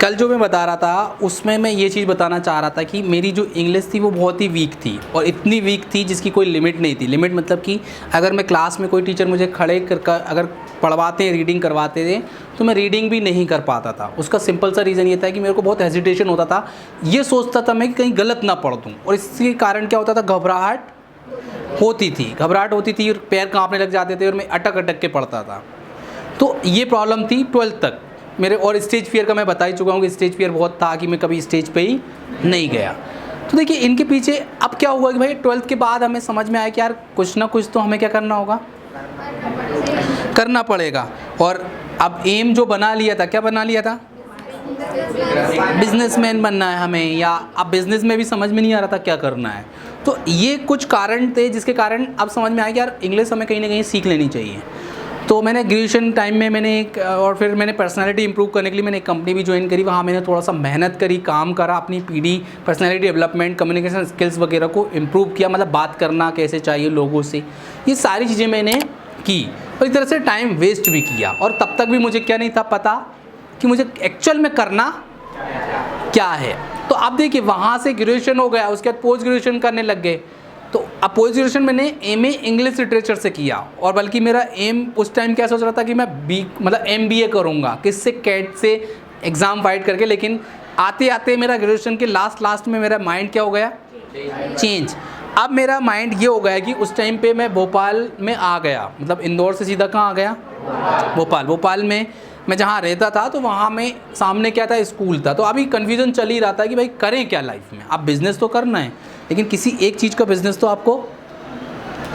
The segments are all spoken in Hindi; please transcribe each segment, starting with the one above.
कल जो मैं बता रहा था उसमें मैं ये चीज़ बताना चाह रहा था कि मेरी जो इंग्लिश थी वो बहुत ही वीक थी, और इतनी वीक थी जिसकी कोई लिमिट नहीं थी। लिमिट मतलब कि अगर मैं क्लास में कोई टीचर मुझे खड़े कर अगर पढ़वाते रीडिंग करवाते थे तो मैं रीडिंग भी नहीं कर पाता था। उसका सिंपल सा रीज़न ये था कि मेरे को बहुत हेजिटेशन होता था, ये सोचता था मैं कि कहीं गलत ना पढ़ दूँ, और इसके कारण क्या होता था, घबराहट होती थी, पैर काँपने लग जाते थे और मैं अटक अटक के पढ़ता था। तो ये प्रॉब्लम थी 12th तक मेरे। और स्टेज फियर का मैं बता ही चुका हूँ कि स्टेज फियर बहुत था कि मैं कभी स्टेज पे ही नहीं गया। तो देखिए इनके पीछे अब क्या हुआ कि भाई 12th के बाद हमें समझ में आया कि यार कुछ ना कुछ तो हमें क्या करना पड़ेगा। और अब एम जो बना लिया था, क्या बना लिया था, बिजनेसमैन बनना है हमें, या अब बिजनेस में भी समझ में नहीं आ रहा था क्या करना है। तो ये कुछ कारण थे जिसके कारण अब समझ में आया कि यार इंग्लिश हमें कहीं ना कहीं सीख लेनी चाहिए। तो मैंने ग्रेजुएशन टाइम में और फिर मैंने पर्सनालिटी इंप्रूव करने के लिए मैंने एक कंपनी भी ज्वाइन करी। वहाँ मैंने थोड़ा सा मेहनत करी, काम करा, अपनी PD, personality development, communication skills वगैरह को इम्प्रूव किया, मतलब बात करना कैसे चाहिए लोगों से, ये सारी चीज़ें मैंने की। और इस तरह से टाइम वेस्ट भी किया, और तब तक भी मुझे क्या नहीं था पता कि मुझे एक्चुअल में करना क्या है। तो अब देखिए वहाँ से ग्रेजुएशन हो गया, उसके बाद पोस्ट ग्रेजुएशन करने लग गए। तो अब पोस्ट ग्रेजुएशन मैंने एमए इंग्लिश लिटरेचर से किया, और बल्कि मेरा एम उस टाइम क्या सोच रहा था कि मैं एमबीए करूँगा, किससे, कैट से एग्ज़ाम फाइट करके। लेकिन आते आते मेरा ग्रेजुएशन के लास्ट में मेरा माइंड क्या हो गया, चेंज। अब मेरा माइंड ये हो गया कि उस टाइम पे मैं भोपाल में आ गया, मतलब इंदौर से सीधा कहाँ आ गया, भोपाल में मैं जहाँ रहता था। तो वहाँ में सामने क्या था, स्कूल था। तो अभी कन्फ्यूज़न चल ही रहा था कि भाई करें क्या लाइफ में। अब बिज़नेस तो करना है, लेकिन किसी एक चीज़ का बिज़नेस तो आपको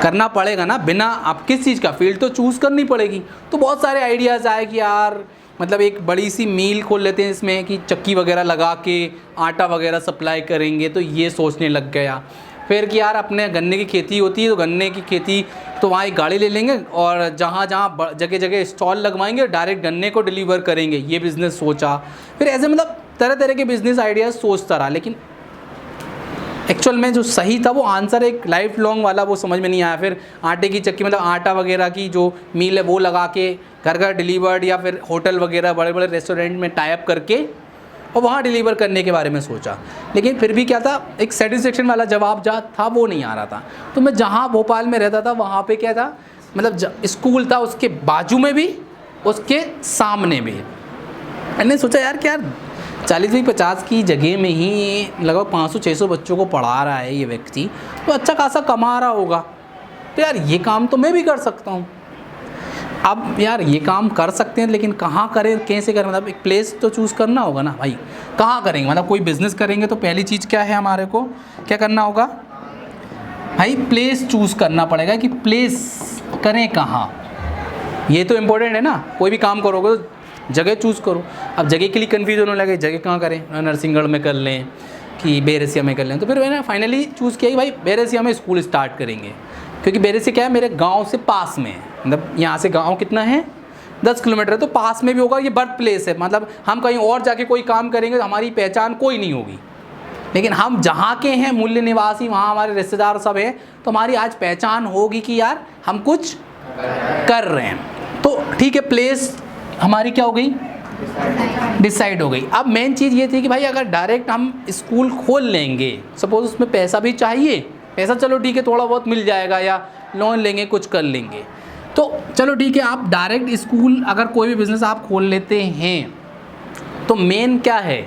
करना पड़ेगा ना, बिना आप किस चीज़ का फील्ड तो चूज़ करनी पड़ेगी। तो बहुत सारे आइडियाज़ आए कि यार मतलब एक बड़ी सी मील खोल लेते हैं इसमें, कि चक्की वगैरह लगा के आटा वगैरह सप्लाई करेंगे। तो ये सोचने लग गया। फिर कि यार अपने गन्ने की खेती होती है, तो गन्ने की खेती तो वहाँ एक गाड़ी ले लेंगे और जहाँ जगह जगह स्टॉल लगवाएंगे, डायरेक्ट गन्ने को डिलीवर करेंगे। ये बिज़नेस सोचा। फिर ऐसे मतलब तरह तरह के बिज़नेस आइडियाज़ सोचता रहा, लेकिन एक्चुअल में जो सही था वो आंसर एक लाइफ लॉन्ग वाला वो समझ में नहीं आया। फिर आटे की चक्की, मतलब आटा वगैरह की जो मील है वो लगा के घर घर डिलीवर्ड, या फिर होटल वगैरह बड़े बड़े रेस्टोरेंट में टाई अप करके और वहाँ डिलीवर करने के बारे में सोचा। लेकिन फिर भी क्या था, एक सेटिस्फेक्शन वाला जवाब जहाँ था वो नहीं आ रहा था। तो मैं जहाँ भोपाल में रहता था वहाँ पे क्या था, मतलब स्कूल था, उसके बाजू में भी उसके सामने भी। मैंने सोचा यार क्या 40-50 की जगह में ही लगभग 500-600 बच्चों को पढ़ा रहा है ये व्यक्ति, तो अच्छा खासा कमा रहा होगा। तो यार ये काम तो मैं भी कर सकता हूँ। अब यार ये काम कर सकते हैं, लेकिन कहाँ करें, कैसे करें, मतलब एक प्लेस तो चूज़ करना होगा ना भाई। कहाँ करेंगे, मतलब कोई बिज़नेस करेंगे तो पहली चीज़ क्या है, हमारे को क्या करना होगा भाई, प्लेस चूज़ करना पड़ेगा कि प्लेस करें कहाँ। ये तो इम्पोर्टेंट है ना, कोई भी काम करोगे तो जगह चूज़ करो। अब जगह के लिए कन्फ्यूजन होने लगे, जगह कहाँ करें, नरसिंहगढ़ में कर लें कि बैरसिया में कर लें। तो फिर मैंने फाइनली चूज़ किया कि भाई बैरसिया में स्कूल स्टार्ट करेंगे, क्योंकि बैरसिया क्या है, मेरे गांव से पास में है। मतलब यहाँ से गांव कितना है, 10 किलोमीटर है, तो पास में भी होगा। ये बर्थ प्लेस है, मतलब हम कहीं और जाके कोई काम करेंगे तो हमारी पहचान कोई नहीं होगी। लेकिन हम जहाँ के हैं, मूल्य निवासी, वहाँ हमारे रिश्तेदार सब हैं, तो हमारी आज पहचान होगी कि यार हम कुछ कर रहे हैं। तो ठीक है, प्लेस हमारी क्या हो गई, डिसाइड हो गई। अब मेन चीज़ ये थी कि भाई अगर डायरेक्ट हम स्कूल खोल लेंगे, सपोज उसमें पैसा भी चाहिए, पैसा चलो ठीक है थोड़ा बहुत मिल जाएगा, या लोन लेंगे, कुछ कर लेंगे, तो चलो ठीक है। आप डायरेक्ट स्कूल अगर कोई भी बिज़नेस आप खोल लेते हैं तो मेन क्या है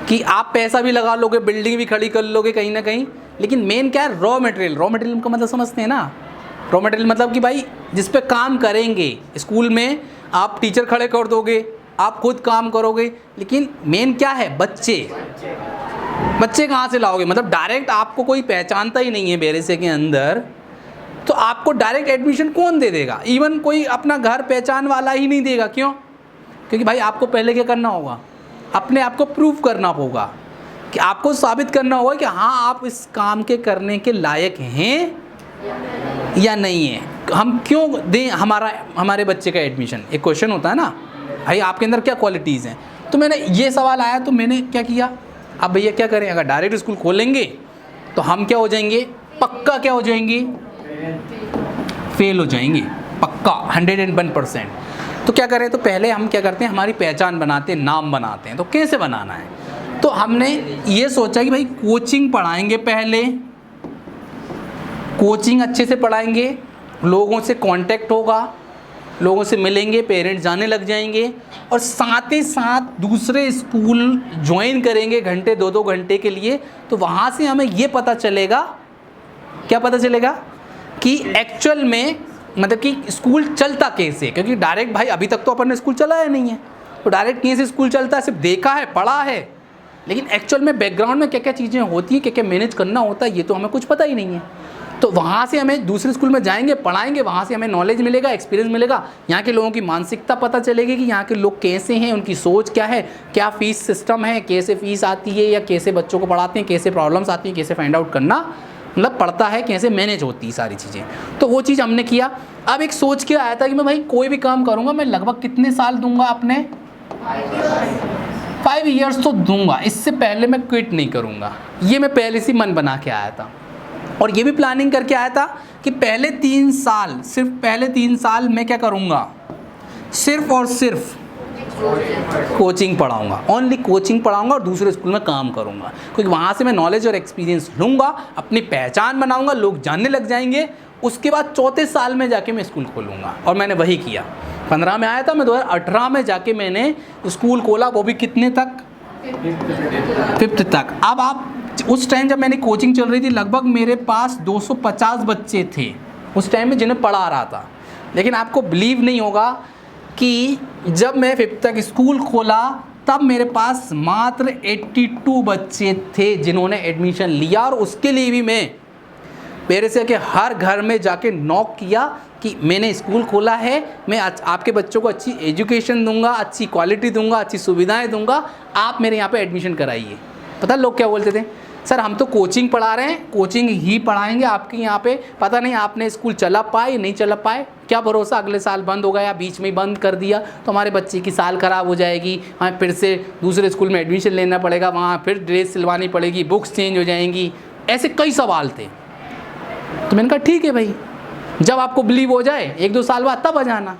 कि आप पैसा भी लगा लोगे, बिल्डिंग भी खड़ी कर लोगे कहीं ना कहीं, लेकिन मेन क्या है, रॉ मटेरियल। रॉ मटेरियल का मतलब समझते हैं ना, रॉ मटेरियल मतलब कि भाई जिस पे काम करेंगे। स्कूल में आप टीचर खड़े कर दोगे, आप खुद काम करोगे, लेकिन मेन क्या है, बच्चे कहाँ से लाओगे। मतलब डायरेक्ट आपको कोई पहचानता ही नहीं है बैरसिया के अंदर, तो आपको डायरेक्ट एडमिशन कौन दे देगा। इवन कोई अपना घर पहचान वाला ही नहीं देगा। क्यों? क्योंकि भाई आपको पहले क्या करना होगा, अपने आप को प्रूव करना होगा, कि आपको साबित करना होगा कि हाँ आप इस काम के करने के लायक हैं या नहीं है। हम क्यों दें हमारे बच्चे का एडमिशन, एक क्वेश्चन होता है ना भाई, आपके अंदर क्या क्वालिटीज़ हैं। तो मैंने ये सवाल आया, तो मैंने क्या किया, अब भैया क्या करें, अगर डायरेक्ट स्कूल खोलेंगे तो हम क्या हो जाएंगे, पक्का क्या हो जाएंगे, फेल हो जाएंगे, पक्का 101%। तो क्या करें, तो पहले हम क्या करते हैं, हमारी पहचान बनाते हैं, नाम बनाते हैं। तो कैसे बनाना है, तो हमने ये सोचा कि भाई कोचिंग पढ़ाएंगे, पहले कोचिंग अच्छे से पढ़ाएंगे, लोगों से कांटेक्ट होगा, लोगों से मिलेंगे, पेरेंट्स जाने लग जाएंगे, और साथ ही साथ दूसरे स्कूल ज्वाइन करेंगे घंटे 2-2 घंटे के लिए। तो वहाँ से हमें ये पता चलेगा, क्या पता चलेगा कि एक्चुअल में मतलब कि स्कूल चलता कैसे, क्योंकि डायरेक्ट भाई अभी तक तो अपन ने स्कूल चलाया नहीं है, तो डायरेक्ट कैसे स्कूल चलता है, सिर्फ देखा है, पढ़ा है, लेकिन एक्चुअल में बैकग्राउंड में क्या क्या चीज़ें होती हैं, क्या क्या मैनेज करना होता है, ये तो हमें कुछ पता ही नहीं है। तो वहाँ से हमें दूसरे स्कूल में जाएंगे, पढ़ाएंगे, वहाँ से हमें नॉलेज मिलेगा, एक्सपीरियंस मिलेगा, यहाँ के लोगों की मानसिकता पता चलेगी कि यहाँ के लोग कैसे हैं, उनकी सोच क्या है, क्या फ़ीस सिस्टम है, कैसे फ़ीस आती है, या कैसे बच्चों को पढ़ाते हैं, कैसे प्रॉब्लम्स आती हैं, कैसे फाइंड आउट करना मतलब पड़ता है, कैसे मैनेज होती है सारी चीज़ें। तो वो चीज़ हमने किया। अब एक सोच के आया था कि मैं भाई कोई भी काम करूँगा, मैं लगभग कितने साल दूंगा अपने, 5 ईयर्स तो दूंगा, इससे पहले मैं क्विट नहीं करूँगा। ये मैं पहले से मन बना के आया था, और ये भी प्लानिंग करके आया था कि पहले 3 साल, सिर्फ पहले 3 साल मैं क्या करूँगा, सिर्फ और सिर्फ कोचिंग पढ़ाऊँगा, ओनली कोचिंग पढ़ाऊँगा, और दूसरे स्कूल में काम करूँगा, क्योंकि वहाँ से मैं नॉलेज और एक्सपीरियंस लूँगा, अपनी पहचान बनाऊँगा, लोग जानने लग जाएंगे। उसके बाद 4थे साल में जाके मैं स्कूल खोलूँगा, और मैंने वही किया। 15 में आया था मैं, 2018 में जाके मैंने स्कूल खोला, वो भी कितने तक, 5th तक। अब आप उस टाइम जब मैंने कोचिंग चल रही थी, लगभग मेरे पास 250 बच्चे थे उस टाइम में जिन्हें पढ़ा रहा था। लेकिन आपको बिलीव नहीं होगा कि जब मैं 5th तक स्कूल खोला, तब मेरे पास मात्र 82 बच्चे थे जिन्होंने एडमिशन लिया, और उसके लिए भी मैं मेरे से कि हर घर में जाके नॉक किया कि मैंने स्कूल खोला है, मैं आपके बच्चों को अच्छी एजुकेशन दूंगा, अच्छी क्वालिटी दूंगा, अच्छी सुविधाएं दूंगा, आप मेरे यहाँ पे एडमिशन कराइए। पता लोग क्या बोलते थे, सर हम तो कोचिंग पढ़ा रहे हैं, कोचिंग ही पढ़ाएंगे आपके यहाँ पे, पता नहीं आपने स्कूल चला पाए नहीं चला पाए, क्या भरोसा, अगले साल बंद होगा या बीच में ही बंद कर दिया तो हमारे बच्चे की साल ख़राब हो जाएगी, हमें फिर से दूसरे स्कूल में एडमिशन लेना पड़ेगा, वहाँ फिर ड्रेस सिलवानी पड़ेगी, बुक्स चेंज हो जाएंगी, ऐसे कई सवाल थे। तो मैंने कहा ठीक है भाई, जब आपको बिलीव हो जाए 1-2 साल बाद तब आ जाना,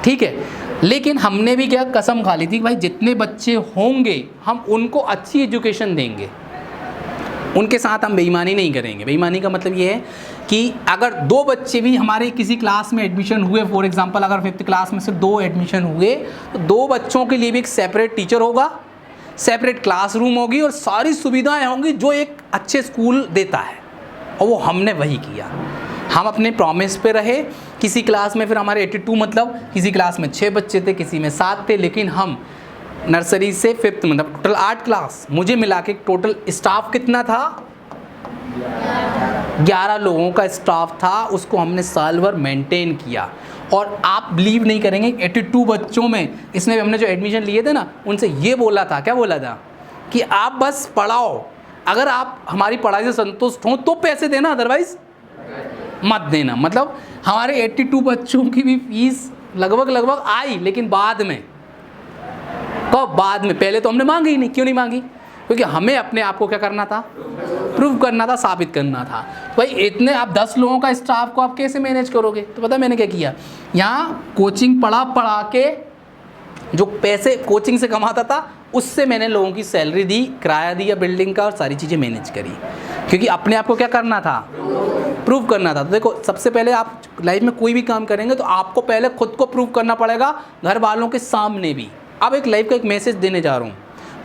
ठीक है। लेकिन हमने भी क्या कसम खा ली थी कि भाई जितने बच्चे होंगे हम उनको अच्छी एजुकेशन देंगे, उनके साथ हम बेईमानी नहीं करेंगे। बेईमानी का मतलब ये है कि अगर 2 बच्चे भी हमारे किसी क्लास में एडमिशन हुए, फॉर एग्जांपल अगर 5th क्लास में से 2 एडमिशन हुए, तो 2 बच्चों के लिए भी एक सेपरेट टीचर होगा, सेपरेट क्लासरूम होगी, और सारी सुविधाएं होंगी जो एक अच्छे स्कूल देता है। और वो हमने वही किया, हम अपने प्रॉमिस पे रहे। किसी क्लास में फिर हमारे 82 मतलब किसी क्लास में 6 बच्चे थे, किसी में 7 थे, लेकिन हम नर्सरी से 5th मतलब टोटल 8 क्लास, मुझे मिला के टोटल स्टाफ कितना था, 11 लोगों का स्टाफ था, उसको हमने साल भर मेंटेन किया। और आप बिलीव नहीं करेंगे, 82 बच्चों में इसमें हमने जो एडमिशन लिए थे ना, उनसे ये बोला था, क्या बोला था कि आप बस पढ़ाओ, अगर आप हमारी पढ़ाई से संतुष्ट हो तो पैसे देना, अदरवाइज मत देना। मतलब हमारे 82 बच्चों की भी फीस लगभग आई, लेकिन बाद में, कब बाद में, पहले तो हमने मांगी ही नहीं। क्यों नहीं मांगी, क्योंकि हमें अपने आप को क्या करना था, प्रूव करना था, साबित करना था। भाई इतने आप 10 लोगों का स्टाफ को आप कैसे मैनेज करोगे। तो पता है मैंने क्या किया, यहाँ कोचिंग पढ़ा के जो पैसे कोचिंग से कमाता था उससे मैंने लोगों की सैलरी दी, किराया दिया बिल्डिंग का, और सारी चीज़ें मैनेज करी, क्योंकि अपने आप को क्या करना था, प्रूव करना था। तो देखो सबसे पहले आप लाइफ में कोई भी काम करेंगे तो आपको पहले खुद को प्रूव करना पड़ेगा, घर वालों के सामने भी। अब एक लाइफ का एक मैसेज देने जा रहा हूँ,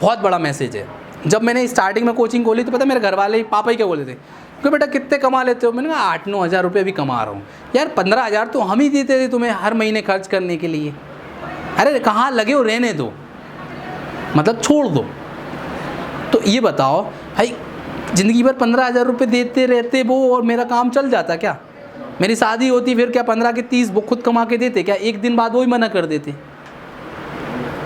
बहुत बड़ा मैसेज है। जब मैंने स्टार्टिंग में कोचिंग खोली तो पता मेरे घर वाले पापा ही क्या बोले थे कि बेटा कितने कमा लेते हो। मैंने कहा 8-9 हज़ार रुपये भी कमा रहा हूँ। यार 15 हज़ार तो हम ही देते थे तुम्हें हर महीने खर्च करने के लिए। अरे कहाँ लगे हो, रहने दो, मतलब छोड़ दो। तो ये बताओ भाई, ज़िंदगी भर 15 हज़ार रुपये देते रहते वो, और मेरा काम चल जाता क्या। मेरी शादी होती फिर क्या 15 के 30 वो खुद कमा के देते क्या, एक दिन बाद वो ही मना कर देते।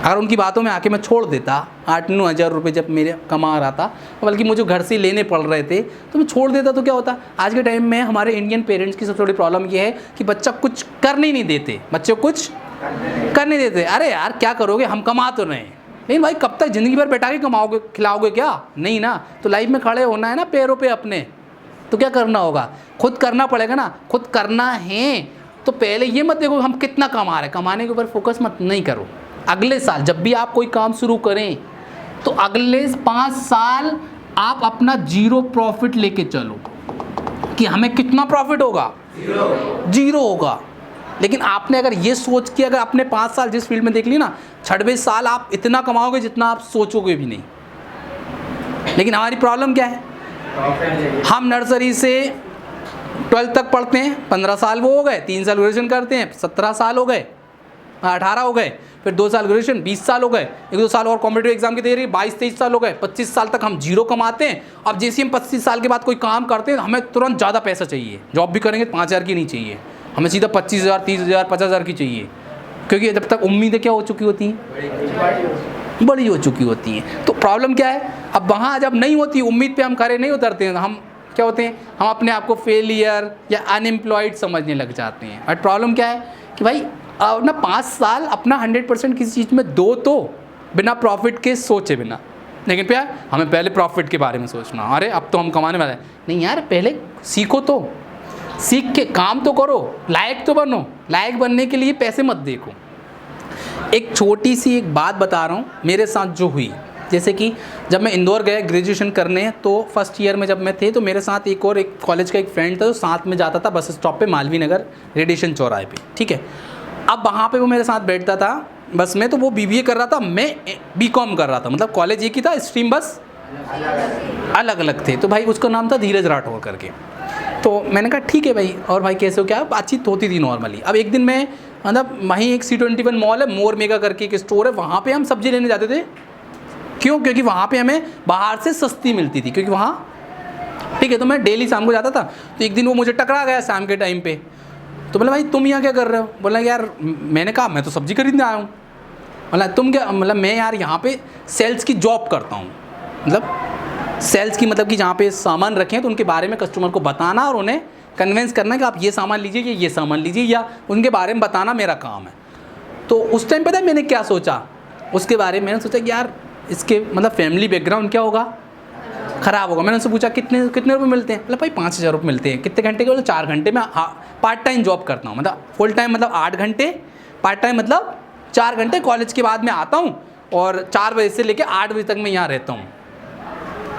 अगर उनकी बातों में आके मैं छोड़ देता 8-9 हज़ार रुपये जब मेरे कमा रहा था, बल्कि मुझे घर से लेने पड़ रहे थे, तो मैं छोड़ देता तो क्या होता। आज के टाइम में हमारे इंडियन पेरेंट्स की सबसे बड़ी प्रॉब्लम ये है कि बच्चा कुछ करने ही नहीं देते, बच्चे कुछ कर नहीं देते। अरे यार क्या करोगे, हम कमा तो रहे हैं, लेकिन भाई कब तक ज़िंदगी भर बैठा के कमाओगे, खिलाओगे क्या, नहीं ना। तो लाइफ में खड़े होना है ना पैरों पे अपने, तो क्या करना होगा, खुद करना पड़ेगा ना। खुद करना है तो पहले ये मत देखो हम कितना कमा रहे हैं, कमाने के ऊपर फोकस मत नहीं करो। अगले साल जब भी आप कोई काम शुरू करें तो अगले 5 साल आप अपना 0 प्रॉफिट लेके चलो कि हमें कितना प्रॉफिट होगा, 0 होगा। लेकिन आपने अगर ये सोच के अगर अपने 5 साल जिस फील्ड में देख ली ना, 6वें साल आप इतना कमाओगे जितना आप सोचोगे भी नहीं। लेकिन हमारी प्रॉब्लम क्या है, हम नर्सरी से 12th तक पढ़ते हैं, 15 साल वो हो गए, 3 साल ग्रेजुएशन करते हैं, 17 साल हो गए, 18 हो गए, फिर 2 साल ग्रेजुएशन, 20 साल हो गए, 1-2 साल और कॉम्पिटिटिव एग्जाम की तैयारी, 22-23 साल हो गए, 25 साल तक हम 0 कमाते हैं। अब जैसे हम 25 साल के बाद कोई काम करते हैं हमें तुरंत ज़्यादा पैसा चाहिए, जॉब भी करेंगे 5,000 की नहीं चाहिए, हमें सीधा 25,000, 30,000, 50,000 की चाहिए, क्योंकि जब तक उम्मीदें क्या हो चुकी होती हैं, बड़ी हो चुकी होती हैं। तो प्रॉब्लम क्या है, अब वहाँ जब नहीं होती उम्मीद पे हम खड़े नहीं उतरते हैं, हम क्या होते हैं, हम अपने आप को फेलियर या अनएम्प्लॉयड समझने लग जाते हैं। और प्रॉब्लम क्या है कि भाई ना 5 साल अपना 100% किसी चीज़ में दो तो बिना प्रॉफिट के सोचे बिना, लेकिन क्या हमें पहले प्रॉफिट के बारे में सोचना, अरे अब तो हम कमाने वाले हैं, नहीं यार पहले सीखो, तो सीख के काम तो करो, लायक तो बनो, लायक बनने के लिए पैसे मत देखो। एक छोटी सी एक बात बता रहा हूँ मेरे साथ जो हुई, जैसे कि जब मैं इंदौर गया ग्रेजुएशन करने, तो फर्स्ट ईयर में जब मैं थे तो मेरे साथ एक कॉलेज का एक फ्रेंड था जो साथ में जाता था बस स्टॉप पे मालवीय नगर रेडिएशन चौराहे पे, ठीक है। अब वहाँ पे वो मेरे साथ बैठता था बस में, तो वो BBA कर रहा था, मैं BCom कर रहा था, मतलब कॉलेज एक ही था, स्ट्रीम बस अलग अलग थे। तो भाई उसका नाम था धीरज राठौर करके। तो मैंने कहा ठीक है भाई, और भाई कैसे हो, क्या बातचीत होती थी नॉर्मली। अब एक दिन मैं मतलब वहीं एक C21 मॉल है, मोर मेगा करके एक स्टोर है, वहाँ पे हम सब्जी लेने जाते थे। क्यों, क्योंकि वहाँ पे हमें बाहर से सस्ती मिलती थी, क्योंकि वहाँ ठीक है। तो मैं डेली शाम को जाता था, तो एक दिन वो मुझे टकरा गया शाम के टाइम पे। तो बोला भाई तुम यहाँ क्या कर रहे हो, बोला यार मैंने कहा मैं तो सब्जी खरीदने आया हूँ। बोला तुम क्या, मतलब मैं यार यहाँ पे सेल्स की जॉब करता हूँ, मतलब सेल्स की, मतलब कि जहाँ पे सामान रखें तो उनके बारे में कस्टमर को बताना और उन्हें कन्विंस करना कि आप ये सामान लीजिए, ये सामान लीजिए, या उनके बारे में बताना मेरा काम है। तो उस टाइम पता है मैंने क्या सोचा उसके बारे में, मैंने सोचा कि यार इसके मतलब फैमिली बैकग्राउंड क्या होगा, ख़राब होगा। मैंने उनसे पूछा कितने रुपए मिलते हैं, मतलब भाई 5,000 रुपये मिलते हैं। कितने घंटे के, बोले 4 घंटे में पार्ट टाइम जॉब करता हूँ, मतलब फुल टाइम मतलब 8 घंटे, पार्ट टाइम मतलब 4 घंटे, कॉलेज के बाद मैं आता हूँ और 4 बजे से लेकर 8 बजे तक मैं यहाँ रहता हूँ।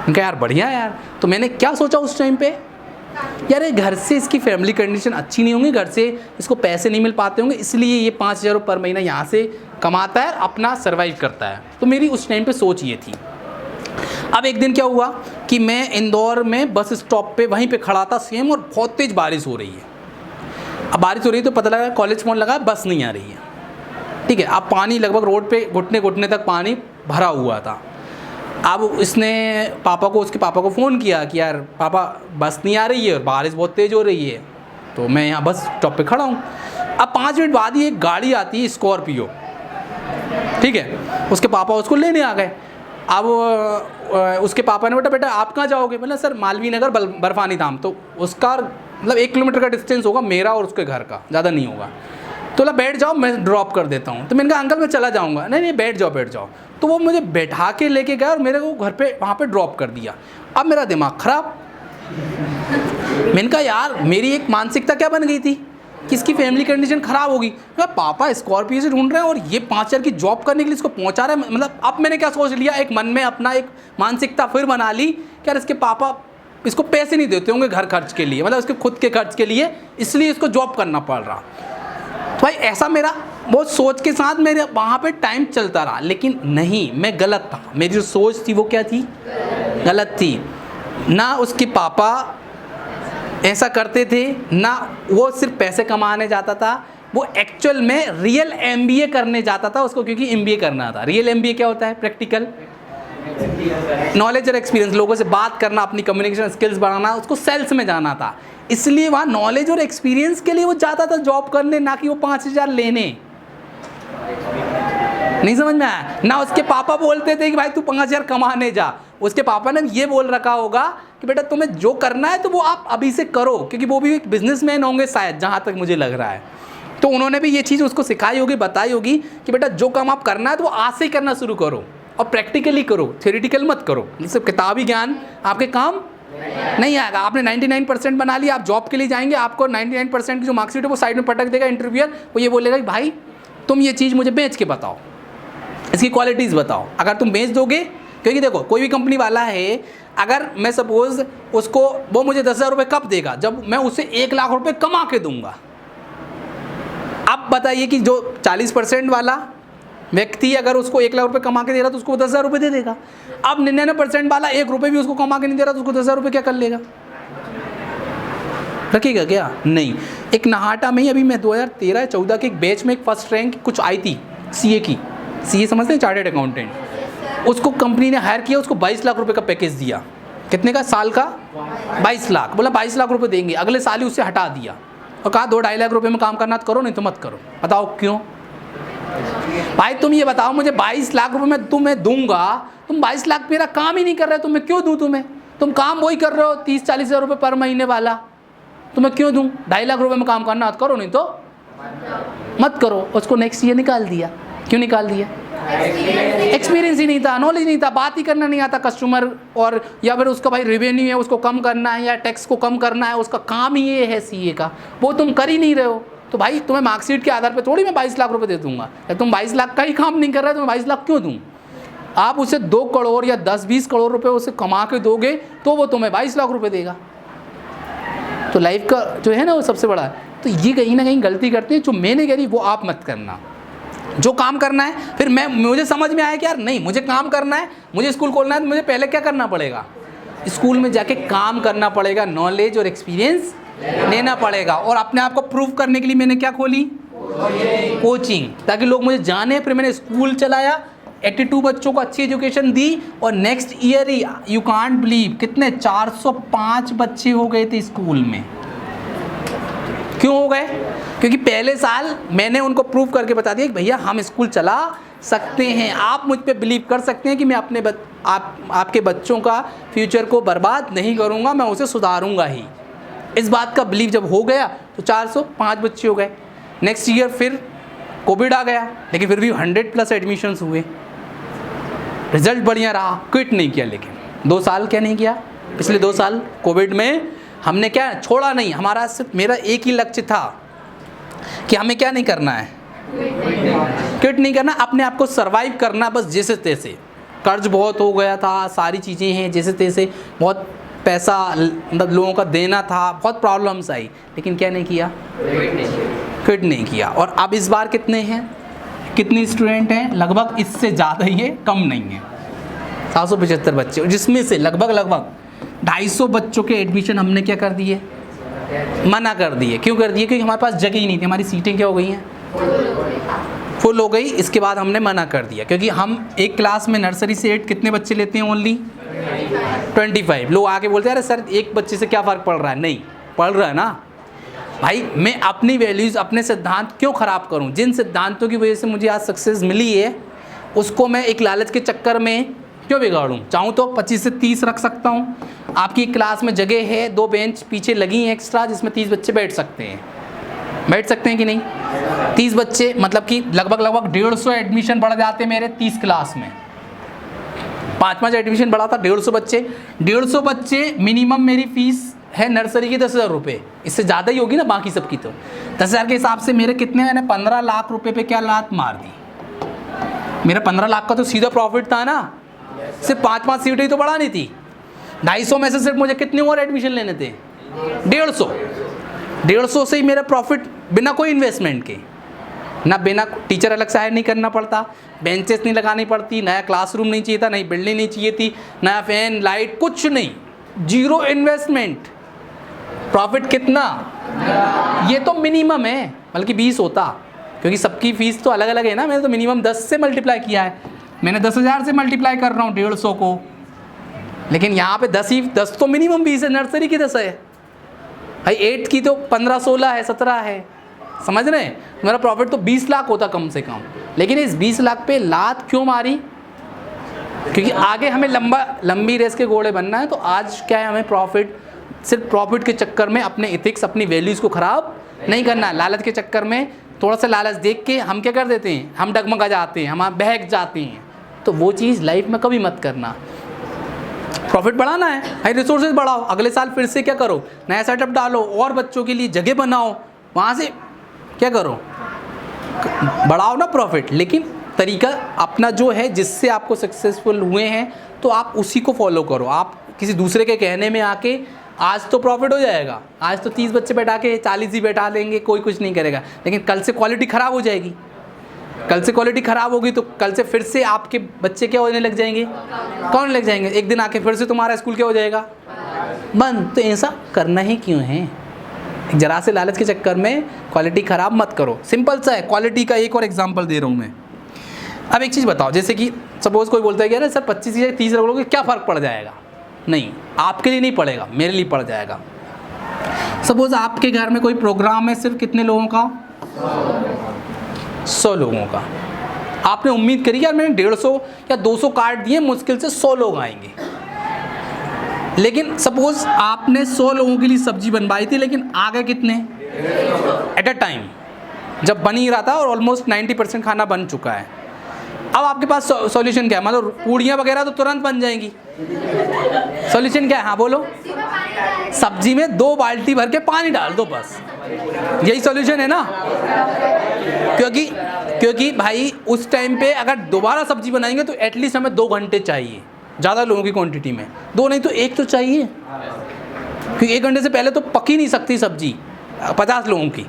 उनका यार बढ़िया यार। तो मैंने क्या सोचा उस टाइम पे, यार ये घर से इसकी फैमिली कंडीशन अच्छी नहीं होंगी, घर से इसको पैसे नहीं मिल पाते होंगे, इसलिए ये 5,000 रुपये पर महीना यहाँ से कमाता है, अपना सर्वाइव करता है। तो मेरी उस टाइम पे सोच ये थी। अब एक दिन क्या हुआ कि मैं इंदौर में बस स्टॉप पे वहीं पे खड़ा था सेम, और बहुत तेज़ बारिश हो रही है। अब बारिश हो रही है तो पता लगा कॉलेज फ़ोन लगा, बस नहीं आ रही है, ठीक है। अब पानी लगभग रोड पे घुटने तक पानी भरा हुआ था। अब इसने उसके पापा को फ़ोन किया कि यार पापा बस नहीं आ रही है और बारिश बहुत तेज़ हो रही है, तो मैं यहाँ बस स्टॉप पे खड़ा हूँ। अब 5 मिनट बाद ही एक गाड़ी आती है स्कॉर्पियो, ठीक है। उसके पापा उसको लेने आ गए। अब उसके पापा ने बेटा आप कहाँ जाओगे, मतलब सर मालवीय नगर बर्फानी धाम। तो उसका मतलब 1 किलोमीटर का डिस्टेंस होगा मेरा और उसके घर का, ज़्यादा नहीं होगा। तो बोला बैठ जाओ मैं ड्रॉप कर देता हूँ। तो मैंने कहा अंकल मैं चला जाऊँगा। नहीं बैठ जाओ। तो वो मुझे बैठा के लेके गया और मेरे को घर पे वहाँ पे ड्रॉप कर दिया। अब मेरा दिमाग ख़राब, मैंने कहा यार मेरी एक मानसिकता क्या बन गई थी कि इसकी फैमिली कंडीशन ख़राब होगी, पापा स्कॉर्पियो से ढूंढ रहे हैं और ये 5,000 की जॉब करने के लिए इसको पहुँचा रहे हैं। मतलब अब मैंने क्या सोच लिया, एक मन में अपना एक मानसिकता फिर बना ली कि यार इसके पापा इसको पैसे नहीं देते होंगे घर खर्च के लिए, मतलब इसके खुद के खर्च के लिए, इसलिए इसको जॉब करना पड़ रहा। तो भाई ऐसा मेरा वो सोच के साथ मेरे वहाँ पे टाइम चलता रहा, लेकिन नहीं मैं गलत था। मेरी जो सोच थी वो क्या थी, गलत थी। ना उसके पापा ऐसा करते थे, ना वो सिर्फ पैसे कमाने जाता था, वो एक्चुअल में रियल MBA करने जाता था उसको, क्योंकि MBA करना था। रियल MBA क्या होता है, प्रैक्टिकल नॉलेज और एक्सपीरियंस, लोगों से बात करना, अपनी कम्युनिकेशन स्किल्स बढ़ाना, उसको सेल्स में जाना था। इसलिए वहाँ नॉलेज और एक्सपीरियंस के लिए वो जाता था जॉब करने, ना कि वो 5,000 लेने। नहीं समझ में आया ना। उसके पापा बोलते थे कि भाई तू 5,000 कमाने जा। उसके पापा ने ये बोल रखा होगा कि बेटा तुम्हें जो करना है तो वो आप अभी से करो, क्योंकि वो भी एक बिजनेसमैन होंगे शायद, जहाँ तक मुझे लग रहा है। तो उन्होंने भी ये चीज़ उसको सिखाई होगी, बताई होगी कि बेटा जो काम आप करना है तो वो आज से ही करना शुरू करो और प्रैक्टिकली करो, थ्योरेटिकल मत करो। सिर्फ किताबी ज्ञान आपके काम नहीं आएगा। आपने 99% बना लिया, आप जॉब के लिए जाएंगे, आपको 99% की जो मार्कशीट है वो साइड में पटक देगा इंटरव्यूअर, वो ये बोलेगा कि भाई तुम ये चीज़ मुझे बेच के बताओ, इसकी क्वालिटीज़ बताओ। अगर तुम बेच दोगे, क्योंकि देखो कोई भी कंपनी वाला है, अगर मैं सपोज़ उसको, वो मुझे 10,000 रुपये कब देगा, जब मैं उसे 1,00,000 रुपये कमा के दूंगा। अब बताइए कि जो 40% वाला व्यक्ति अगर उसको 1,00,000 रुपये कमा के दे रहा तो उसको 10,000 रुपये दे देगा। अब 99% वाला 1 रुपये भी उसको कमा के नहीं दे रहा तो उसको 10,000 रुपये क्या कर लेगा, रखेगा क्या? नहीं। एक नहाटा में ही अभी मैं 2013-14 के एक बैच में एक फर्स्ट रैंक कुछ आई थी सीए की, सीए समझते हैं, चार्टर्ड अकाउंटेंट। उसको कंपनी ने हायर किया, उसको 22 लाख रुपये का पैकेज दिया। कितने का? साल का 22 लाख। बोला 22 लाख रुपये देंगे, अगले साल ही उससे हटा दिया और कहा 2-2.5 लाख रुपये में काम करना तो करो, नहीं तो मत करो। बताओ क्यों? भाई तुम ये बताओ मुझे, 22 लाख रुपये मैं तुम्हें दूंगा, तुम 22 लाख मेरा काम ही नहीं कर रहे, तो मैं क्यों दूं तुम्हें? तुम काम वही कर रहे हो 30-40 हज़ार रुपये पर महीने वाला, तो मैं क्यों दूं? 2.5 लाख रुपये में काम करना तो करो, नहीं तो मत करो। उसको नेक्स्ट ईयर निकाल दिया। क्यों निकाल दिया? एक्सपीरियंस ही नहीं था, नॉलेज नहीं था, बात ही करना नहीं आता कस्टमर, और या फिर उसका भाई रेवेन्यू है उसको कम करना है या टैक्स को कम करना है, उसका काम ही ये है सीए का, वो तुम कर ही नहीं रहे हो। तो भाई तुम्हें मार्कशीट के आधार पे थोड़ी मैं 22 लाख रुपए दे दूंगा। या तुम 22 लाख का ही काम नहीं कर रहे तो मैं 22 लाख क्यों दूं? आप उसे 2 करोड़ या 10-20 करोड़ रुपए उसे कमा के दोगे तो वो तुम्हें 22 लाख रुपए देगा। तो लाइफ का जो है ना वो सबसे बड़ा है। तो ये कहीं ना कहीं गलती करते हैं, जो मैंने करी वो आप मत करना। जो काम करना है, फिर मुझे समझ में आया कि यार नहीं, मुझे काम करना है, मुझे स्कूल खोलना है, तो मुझे पहले क्या करना पड़ेगा? स्कूल में जाके काम करना पड़ेगा, नॉलेज और एक्सपीरियंस लेना पड़ेगा। और अपने आप को प्रूव करने के लिए मैंने क्या खोली? कोचिंग, ताकि लोग मुझे जाने। फिर मैंने स्कूल चलाया, 82 बच्चों को अच्छी एजुकेशन दी, और next year he you can't believe कितने 405 बच्चे हो गए थे स्कूल में। क्यों हो गए? क्योंकि पहले साल मैंने उनको प्रूव करके बता दिया कि भैया हम स्कूल चला सकते हैं, आप मुझ पे बिलीव कर सकते हैं कि मैं अपने आपके बच्चों का फ्यूचर को बर्बाद नहीं करूंगा, मैं उसे सुधारूंगा ही। इस बात का बिलीव जब हो गया तो 405 बच्चे हो गए। नेक्स्ट ईयर फिर कोविड आ गया, लेकिन फिर भी 100+ एडमिशन्स हुए, रिजल्ट बढ़िया रहा, क्विट नहीं किया। लेकिन 2 साल क्या नहीं किया? पिछले 2 साल कोविड में हमने क्या छोड़ा नहीं। हमारा सिर्फ मेरा एक ही लक्ष्य था कि हमें क्या नहीं करना है, क्विट नहीं करना, अपने आप को सर्वाइव करना बस जैसे तैसे। कर्ज बहुत हो गया था, सारी चीज़ें हैं जैसे तैसे, बहुत पैसा मतलब लोगों का देना था, बहुत प्रॉब्लम्स आई, लेकिन क्या नहीं किया? क्विट नहीं किया। और अब इस बार कितने हैं, कितने स्टूडेंट हैं? लगभग इससे ज़्यादा ही है, कम नहीं है, 775 बच्चे, जिसमें से लगभग 250 बच्चों के एडमिशन हमने क्या कर दिए? मना कर दिए। क्यों कर दिए? क्योंकि हमारे पास जगह ही नहीं थी, हमारी सीटें क्या हो गई हैं? फुल हो गई। इसके बाद हमने मना कर दिया, क्योंकि हम एक क्लास में नर्सरी से 8 कितने बच्चे लेते हैं? ओनली 25। लोग आके बोलते हैं अरे सर एक बच्चे से क्या फ़र्क पड़ रहा है? नहीं पड़ रहा है ना भाई। मैं अपनी वैल्यूज़, अपने सिद्धांत क्यों ख़राब करूं? जिन सिद्धांतों की वजह से मुझे आज सक्सेस मिली है, उसको मैं एक लालच के चक्कर में क्यों बिगाड़ूं? चाहूँ तो 25 से 30 रख सकता हूँ। आपकी क्लास में जगह है, 2 बेंच पीछे लगी हैं एक्स्ट्रा, जिसमें 30 बच्चे बैठ सकते हैं। बैठ सकते हैं कि नहीं? 30 बच्चे मतलब कि लगभग 150 एडमिशन बढ़ जाते मेरे 30 क्लास में। 5 एडमिशन बढ़ा था, 150 बच्चे। 150 बच्चे मिनिमम मेरी फीस है नर्सरी की 10,000 रुपये, इससे ज़्यादा ही होगी ना बाकी सबकी। तो 10,000 के हिसाब से मेरे कितने, मैंने 15 लाख रुपए पे क्या लात मार दी? मेरा 15 लाख का तो सीधा प्रॉफिट था ना। सिर्फ 5 सीटें ही तो बढ़ानी थी। 250 में से सिर्फ मुझे कितने और एडमिशन लेने थे? 150 से ही मेरा प्रॉफिट, बिना कोई इन्वेस्टमेंट के, ना बिना टीचर अलग से हायर नहीं करना पड़ता, बेंचेस नहीं लगानी पड़ती, नया क्लासरूम नहीं चाहिए था, नई बिल्डिंग नहीं चाहिए थी, नया फैन लाइट कुछ नहीं, 0 इन्वेस्टमेंट। प्रॉफिट कितना? ये तो मिनिमम है, बल्कि 20 होता, क्योंकि सबकी फीस तो अलग अलग है ना। मैंने तो मिनिमम 10 से मल्टीप्लाई किया है, मैंने 10,000 से मल्टीप्लाई कर रहा हूँ 150 को, लेकिन यहाँ पे 10 तो मिनिमम 20 है, नर्सरी की 10 है भाई, 8 की तो 15-16 है, 17 है, समझ रहे हैं? मेरा प्रॉफिट तो 20 लाख होता कम से कम, लेकिन इस 20 लाख पे लात क्यों मारी? क्योंकि आगे हमें लंबी रेस के घोड़े बनना है। तो आज क्या है, हमें प्रॉफिट, सिर्फ प्रॉफिट के चक्कर में अपने इथिक्स, अपनी वैल्यूज़ को ख़राब नहीं करना है। लालच के चक्कर में, थोड़ा सा लालच देख के हम क्या कर देते हैं, हम डगमगा जाते हैं, हम बहक जाते हैं। तो वो चीज़ लाइफ में कभी मत करना। प्रॉफिट बढ़ाना है भाई, रिसोर्सेज बढ़ाओ, अगले साल फिर से क्या करो, नया सेटअप डालो और बच्चों के लिए जगह बनाओ, वहाँ से क्या करो, बढ़ाओ ना प्रॉफिट। लेकिन तरीका अपना जो है जिससे आपको सक्सेसफुल हुए हैं तो आप उसी को फॉलो करो। आप किसी दूसरे के कहने में आके आज तो प्रॉफिट हो जाएगा, आज तो 30 बच्चे बैठा के 40 ही बैठा देंगे, कोई कुछ नहीं करेगा, लेकिन कल से क्वालिटी ख़राब हो जाएगी। कल से क्वालिटी ख़राब होगी तो कल से फिर से आपके बच्चे क्या होने लग जाएंगे, कौन लग जाएंगे, एक दिन आके फिर से तुम्हारा स्कूल क्या हो जाएगा, बंद। तो ऐसा करना ही क्यों है, जरा से लालच के चक्कर में क्वालिटी ख़राब मत करो। सिंपल सा है, क्वालिटी का एक और एग्जांपल दे रहा हूँ मैं। अब एक चीज़ बताओ, जैसे कि सपोज़ कोई बोलता है कि अरे सर 25 या 30 रख लोगे क्या फ़र्क पड़ जाएगा, नहीं, आपके लिए नहीं पड़ेगा, मेरे लिए पड़ जाएगा। सपोज़ आपके घर में कोई प्रोग्राम है सिर्फ कितने लोगों का, 100 लोगों का। आपने उम्मीद करी यार मैंने 150 या 200 कार्ड दिए, मुश्किल से 100 लोग आएंगे। लेकिन सपोज़ आपने 100 लोगों के लिए सब्जी बनवाई थी, लेकिन आ गए कितने एट अ टाइम, जब बन ही रहा था और ऑलमोस्ट 90% खाना बन चुका है। अब आपके पास सॉल्यूशन क्या है, मतलब पूड़ियाँ वगैरह तो तुरंत बन जाएंगी, सॉल्यूशन क्या है, हाँ बोलो, सब्जी में 2 बाल्टी भर के पानी डाल दो, बस यही सॉल्यूशन है ना। क्योंकि भाई उस टाइम पे अगर दोबारा सब्जी बनाएंगे तो एटलीस्ट हमें 2 घंटे चाहिए, ज़्यादा लोगों की क्वांटिटी में 2 नहीं तो 1 तो चाहिए, क्योंकि 1 घंटे से पहले तो पक ही नहीं सकती सब्जी 50 लोगों की,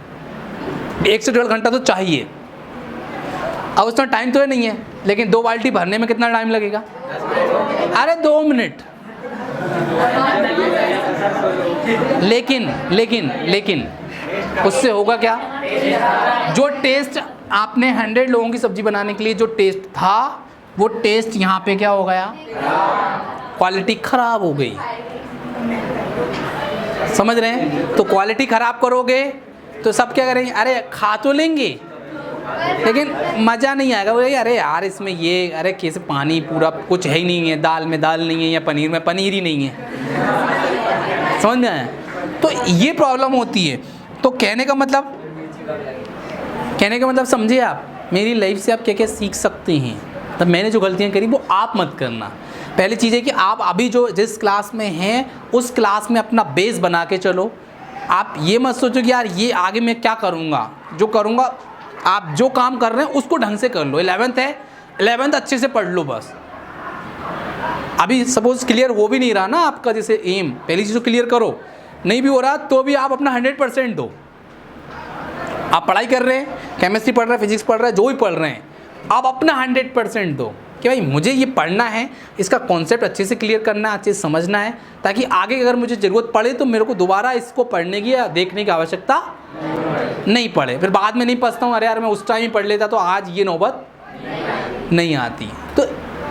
1 से 1.5 घंटा तो चाहिए। अब उसमें टाइम तो है नहीं है, लेकिन 2 बाल्टी भरने में कितना टाइम लगेगा, अरे 2 मिनट। लेकिन उससे होगा क्या, जो टेस्ट आपने 100 लोगों की सब्जी बनाने के लिए जो टेस्ट था वो टेस्ट यहाँ पे क्या हो गया, क्वालिटी खराब हो गई। समझ रहे हैं, तो क्वालिटी खराब करोगे तो सब क्या करेंगे, अरे खा तो लेंगे लेकिन मज़ा नहीं आएगा, वो अरे यार इसमें ये, अरे कैसे पानी पूरा कुछ है ही नहीं है, दाल में दाल नहीं है, या पनीर में पनीर ही नहीं है। समझ में आया, तो ये प्रॉब्लम होती है। तो कहने का मतलब समझे आप, मेरी लाइफ से आप क्या क्या सीख सकते हैं। तब मैंने जो गलतियाँ करी वो आप मत करना। पहली चीज़ है कि आप अभी जो जिस क्लास में हैं उस क्लास में अपना बेस बना के चलो। आप ये मत सोचो कि यार ये आगे मैं क्या करूँगा, जो करूँगा आप जो काम कर रहे हैं उसको ढंग से कर लो। 11th है, 11th अच्छे से पढ़ लो बस। अभी सपोज क्लियर हो भी नहीं रहा ना आपका जैसे एम, पहली चीज़ तो क्लियर करो, नहीं भी हो रहा तो भी आप अपना 100% दो। आप पढ़ाई कर रहे हैं, केमिस्ट्री पढ़ रहे हैं, फिजिक्स पढ़ रहे हैं, जो भी पढ़ रहे हैं, आप अपना 100% दो कि भाई मुझे ये पढ़ना है, इसका कॉन्सेप्ट अच्छे से क्लियर करना है, अच्छे से समझना है, ताकि आगे अगर मुझे ज़रूरत पड़े तो मेरे को दोबारा इसको पढ़ने की या देखने की आवश्यकता नहीं पड़े। फिर बाद में नहीं पछताऊँ, अरे यार मैं उस टाइम ही पढ़ लेता तो आज ये नौबत नहीं आती। तो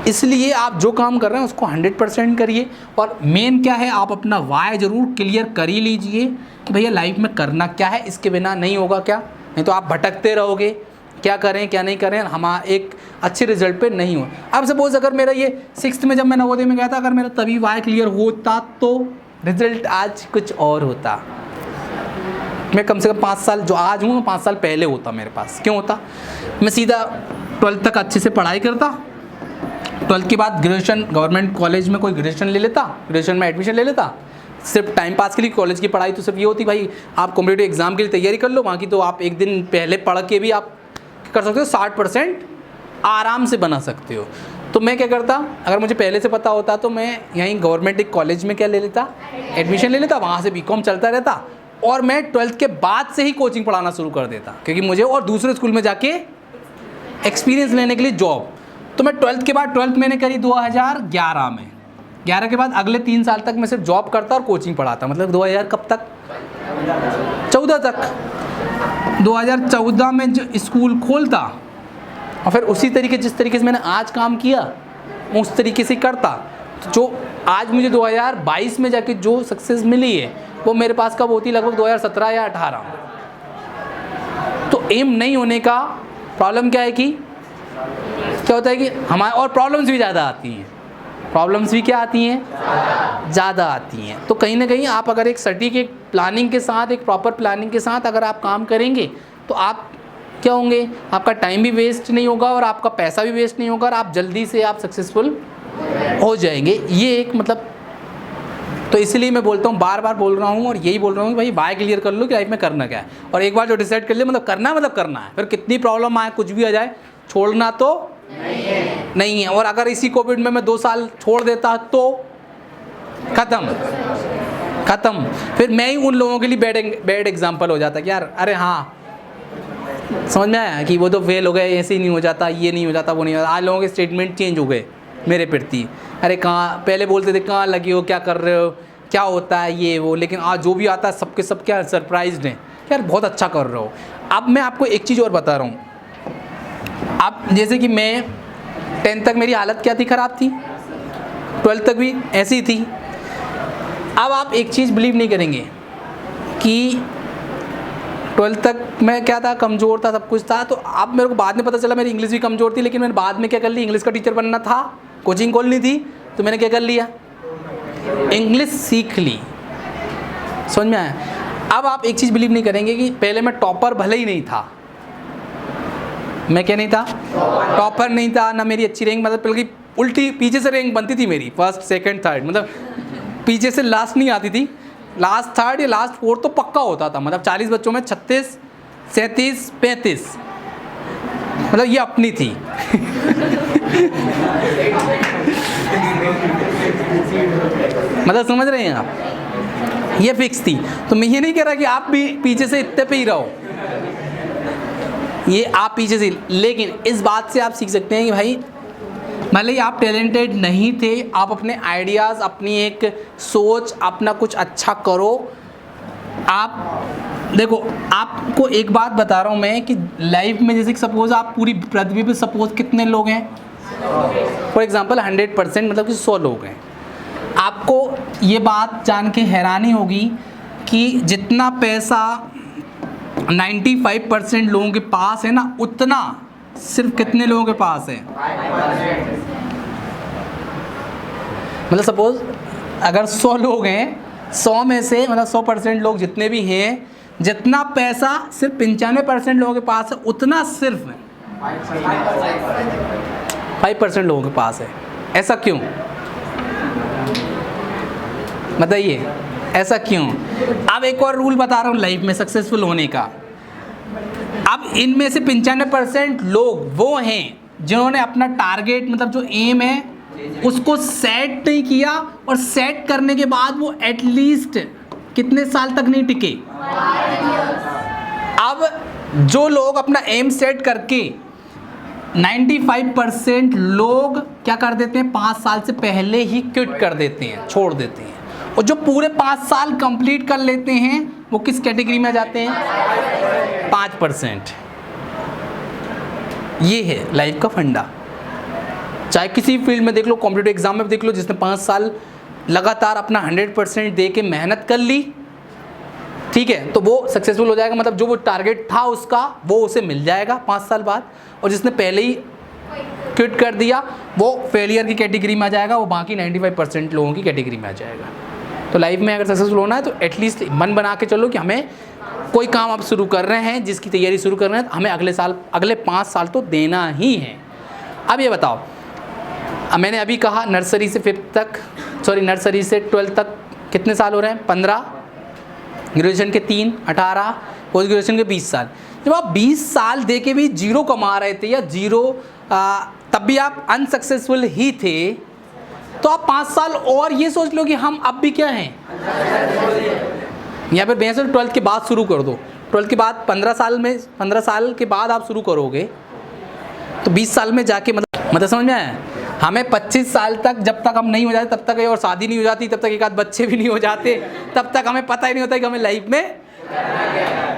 इसलिए आप जो काम कर रहे हैं उसको 100% करिए। और मेन क्या है, आप अपना वाई ज़रूर क्लियर कर ही लीजिए कि भैया लाइफ में करना क्या है, इसके बिना नहीं होगा क्या, नहीं तो आप भटकते रहोगे, क्या करें क्या नहीं करें, हम एक अच्छे रिजल्ट पे नहीं हो। अब सपोज अगर मेरा ये 6th में जब मैं नवोदय में गया था, अगर मेरा तभी वाई क्लियर होता तो रिजल्ट आज कुछ और होता। मैं कम से कम 5 साल जो आज हूँ 5 साल पहले होता मेरे पास। क्यों होता, मैं सीधा 12th तक अच्छे से पढ़ाई करता, 12th के बाद ग्रेजुएशन गवर्नमेंट कॉलेज में कोई ग्रेजुएशन ले लेता, ग्रेजुएशन में एडमिशन ले लेता। सिर्फ टाइम पास के लिए कॉलेज की पढ़ाई तो सिर्फ ये होती भाई आप कॉम्पिटिटिव एग्जाम के लिए तैयारी कर लो, बाकी तो आप एक दिन पहले पढ़ के भी आप कर सकते हो, 60% आराम से बना सकते हो। तो मैं क्या करता, अगर मुझे पहले से पता होता तो मैं यहीं गवर्नमेंट एक कॉलेज में क्या ले लेता, एडमिशन ले लेता, वहाँ से बीकॉम चलता रहता और मैं 12th के बाद से ही कोचिंग पढ़ाना शुरू कर देता, क्योंकि मुझे और दूसरे स्कूल में जाके एक्सपीरियंस लेने के लिए जॉब। तो मैं 12th के बाद 12th मैंने करी 2011 में, 11 के बाद अगले 3 साल तक मैं सिर्फ जॉब करता और कोचिंग पढ़ाता, मतलब 2000 कब तक, 14 तक। 2014 में जो स्कूल खोलता और फिर उसी तरीके जिस तरीके से मैंने आज काम किया उस तरीके से करता, तो जो आज मुझे 2022 में जाके जो सक्सेस मिली है वो मेरे पास कब होती, लगभग 2017 या 18। तो एम नहीं होने का प्रॉब्लम क्या है कि क्या होता है कि हमारे और प्रॉब्लम्स भी ज़्यादा आती हैं, प्रॉब्लम्स भी क्या आती हैं, ज़्यादा आती हैं। तो कहीं ना कहीं आप अगर एक सटीक एक प्लानिंग के साथ, एक प्रॉपर प्लानिंग के साथ अगर आप काम करेंगे तो आप क्या होंगे, आपका टाइम भी वेस्ट नहीं होगा और आपका पैसा भी वेस्ट नहीं होगा और आप जल्दी से आप सक्सेसफुल हो जाएंगे। ये एक मतलब तो इसलिए मैं बोलता हूँ, बार बार बोल रहा हूँ और यही बोल रहा हूँ कि भाई वाई क्लियर कर लो कि लाइफ में करना क्या है, और एक बार जो डिसाइड कर लिया मतलब करना है, मतलब करना है, फिर कितनी प्रॉब्लम आए कुछ भी आ जाए छोड़ना तो नहीं है। और अगर इसी कोविड में मैं 2 साल छोड़ देता तो ख़त्म, फिर मैं ही उन लोगों के लिए बैड एग्जाम्पल हो जाता कि यार अरे हाँ समझ में आया कि वो तो फेल हो गए, ऐसे ही नहीं हो जाता, ये नहीं हो जाता, वो नहीं हो जाता। आज लोगों के स्टेटमेंट चेंज हो गए मेरे प्रति, अरे कहाँ पहले बोलते थे कहाँ लगी हो, क्या कर रहे हो, क्या होता है ये वो, लेकिन आज जो भी आता है सबके सब क्या सरप्राइज्ड हैं, यार बहुत अच्छा कर रहे हो। अब मैं आपको एक चीज़ और बता रहा हूँ, अब जैसे कि मैं 10th तक मेरी हालत क्या थी, ख़राब थी, 12th तक भी ऐसी थी। अब आप एक चीज़ बिलीव नहीं करेंगे कि 12th तक मैं क्या था, कमज़ोर था, सब कुछ था। तो अब मेरे को बाद में पता चला मेरी इंग्लिश भी कमज़ोर थी, लेकिन मैंने बाद में क्या कर ली, इंग्लिश का टीचर बनना था, कोचिंग खोलनी थी, तो मैंने क्या कर लिया, इंग्लिश सीख ली। समझ में आया। अब आप एक चीज़ बिलीव नहीं करेंगे कि पहले मैं टॉपर भले ही नहीं था, मैं क्या नहीं था, टॉपर नहीं था, ना मेरी अच्छी रैंक, मतलब बल्कि उल्टी पीछे से रैंक बनती थी मेरी, 1st 2nd 3rd, मतलब पीछे से लास्ट नहीं आती थी, लास्ट 3rd या लास्ट 4th तो पक्का होता था। मतलब 40 बच्चों में 36, 37, 35, मतलब ये अपनी थी। मतलब समझ रहे हैं आप, ये फिक्स थी। तो मैं ये नहीं कह रहा कि आप भी पीछे से इतने पे ही रहो, ये आप पीछे से, लेकिन इस बात से आप सीख सकते हैं कि भाई भले ही आप टैलेंटेड नहीं थे, आप अपने आइडियाज़, अपनी एक सोच, अपना कुछ अच्छा करो। आप देखो, आपको एक बात बता रहा हूँ मैं कि लाइफ में जैसे कि सपोज़ आप पूरी पृथ्वी पे सपोज़ कितने लोग हैं, फॉर एग्जांपल 100%, मतलब कि 100 लोग हैं। आपको ये बात जान के हैरानी होगी कि जितना पैसा 95% लोगों के पास है ना, उतना सिर्फ कितने लोगों के पास है। मतलब सपोज अगर 100 लोग हैं, 100 में से मतलब 100% लोग जितने भी हैं, जितना पैसा सिर्फ 95% लोगों के पास है, उतना सिर्फ 5% लोगों के पास है। ऐसा क्यों बताइए, ऐसा क्यों? अब एक और रूल बता रहा हूँ लाइफ में सक्सेसफुल होने का। अब इनमें से 95% लोग वो हैं जिन्होंने अपना टारगेट, मतलब जो एम है, उसको सेट नहीं किया, और सेट करने के बाद वो एटलीस्ट कितने साल तक नहीं टिके। अब जो लोग अपना एम सेट करके 95% लोग क्या कर देते हैं, 5 साल से पहले ही क्विट कर देते हैं, छोड़ देते हैं। और जो पूरे 5 साल कंप्लीट कर लेते हैं वो किस कैटेगरी में आ जाते हैं, 5%। ये है लाइफ का फंडा। चाहे किसी फील्ड में देख लो, कॉम्पिटिटिव एग्जाम में देख लो, जिसने 5 साल लगातार अपना 100% दे के मेहनत कर ली, ठीक है, तो वो सक्सेसफुल हो जाएगा। मतलब जो वो टारगेट था उसका, वो उसे मिल जाएगा 5 साल बाद। और जिसने पहले ही क्विट कर दिया वो फेलियर की कैटेगरी में आ जाएगा, वो बाकी 95% लोगों की कैटेगरी में आ जाएगा। तो लाइफ में अगर सक्सेसफुल होना है तो एटलीस्ट मन बना के चलो कि हमें कोई काम आप शुरू कर रहे हैं, जिसकी तैयारी शुरू कर रहे हैं, तो हमें अगले 5 साल तो देना ही है। अब ये बताओ, मैंने अभी कहा नर्सरी से 5th तक, नर्सरी से 12th तक कितने साल हो रहे हैं, 15, ग्रेजुएशन के 3, 18, पोस्ट ग्रेजुएशन के 20 साल। जब आप 20 साल दे के भी 0 कमा रहे थे या 0, तब भी आप अनसक्सेसफुल ही थे, तो आप 5 साल और ये सोच लो कि हम अब भी क्या हैं। या फिर बेहद 12th के बाद शुरू कर दो, 12th के बाद 15 साल के बाद आप शुरू करोगे तो 20 साल में जाके मतलब समझ में आया। हमें 25 साल तक, जब तक हम नहीं हो जाते तब तक, और शादी नहीं हो जाती तब तक, एक आध बच्चे भी नहीं हो जाते तब तक, हमें पता ही नहीं होता कि हमें लाइफ में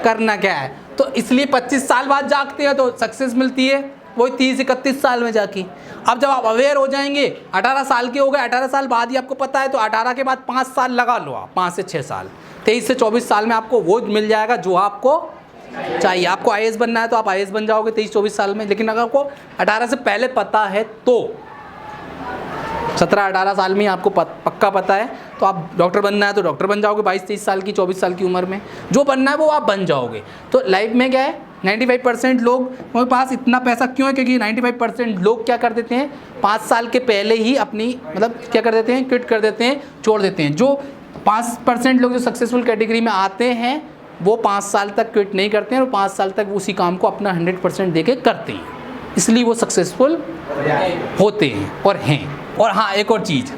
करना क्या है। तो इसलिए 25 साल बाद जागते हैं तो सक्सेस मिलती है, वही 30-31 साल में जाके। अब जब आप अवेयर हो जाएंगे, 18 साल के हो गए, 18 साल बाद ही आपको पता है, तो 18 के बाद 5 साल लगा लो आप, 5 से 6 साल, 23 से 24 साल में आपको वो मिल जाएगा जो आपको चाहिए। आपको IAS बनना है तो आप IAS बन जाओगे 23-24 साल में। लेकिन अगर आपको 18 से पहले पता है तो 17-18 साल में आपको पक्का पता है तो आप डॉक्टर बनना है तो डॉक्टर बन जाओगे 22-23 साल की, 24 साल की उम्र में जो बनना है वो आप बन जाओगे। तो लाइफ में क्या है, 95% लोग के पास इतना पैसा क्यों है, क्योंकि 95% लोग क्या कर देते हैं, 5 साल के पहले ही अपनी मतलब क्या कर देते हैं, क्विट कर देते हैं, छोड़ देते हैं। जो 5% लोग जो सक्सेसफुल कैटेगरी में आते हैं वो 5 साल तक क्विट नहीं करते हैं और 5 साल तक उसी काम को अपना 100% दे के करते हैं, इसलिए वो सक्सेसफुल होते हैं और हैं। और हाँ, एक और चीज़,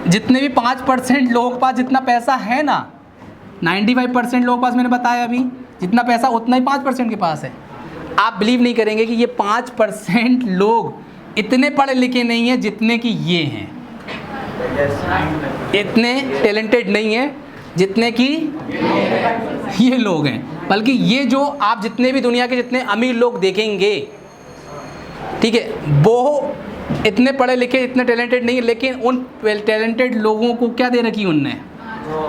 जितने भी 5% लोगों के पास जितना पैसा है ना, 95% लोगों के पास, मैंने बताया अभी, जितना पैसा उतना ही 5% के पास है। आप बिलीव नहीं करेंगे कि ये 5% लोग इतने पढ़े लिखे नहीं हैं जितने कि ये हैं, इतने टैलेंटेड नहीं हैं जितने कि ये लोग हैं। बल्कि ये जो आप जितने भी दुनिया के जितने अमीर लोग देखेंगे, ठीक है, वो इतने पढ़े लिखे, इतने टैलेंटेड नहीं है, लेकिन उन टैलेंटेड लोगों को क्या दे रखी उनने,